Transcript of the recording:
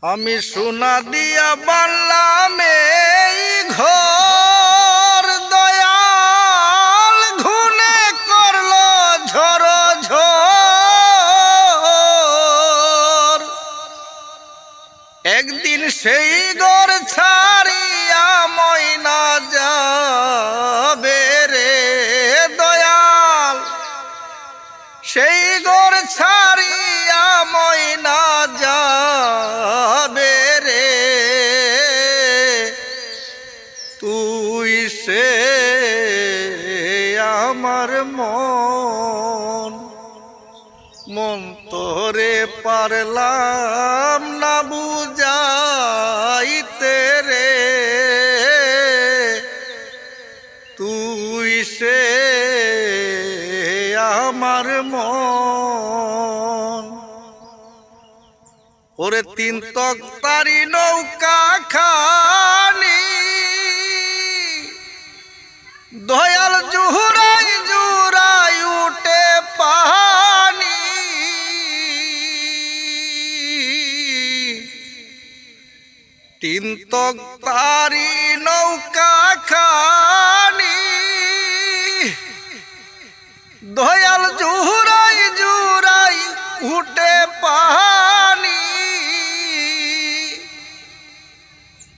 আমি সোনা দিয়া বানলাম এই ঘর, দয়াল ঘুনে করলো ঝড় ঝড়। একদিন সেই ঘর ছাড়িয়া ময়না যাবে রে দয়াল, সেই ঘর ছাড়িয়া ময়না যাবে রে। তুই সে আমার মন, মন তোরে পারলাম না বুঝাইতে রে। তুই সে আমার মন। ওরে তিন তক্তারি নৌকা খানি দয়াল জুহুরাই জুরাই উঠে পানি। তিন তক্তারি নৌকা খানি দয়াল জুহুরাই জুরাই উঠে পানি।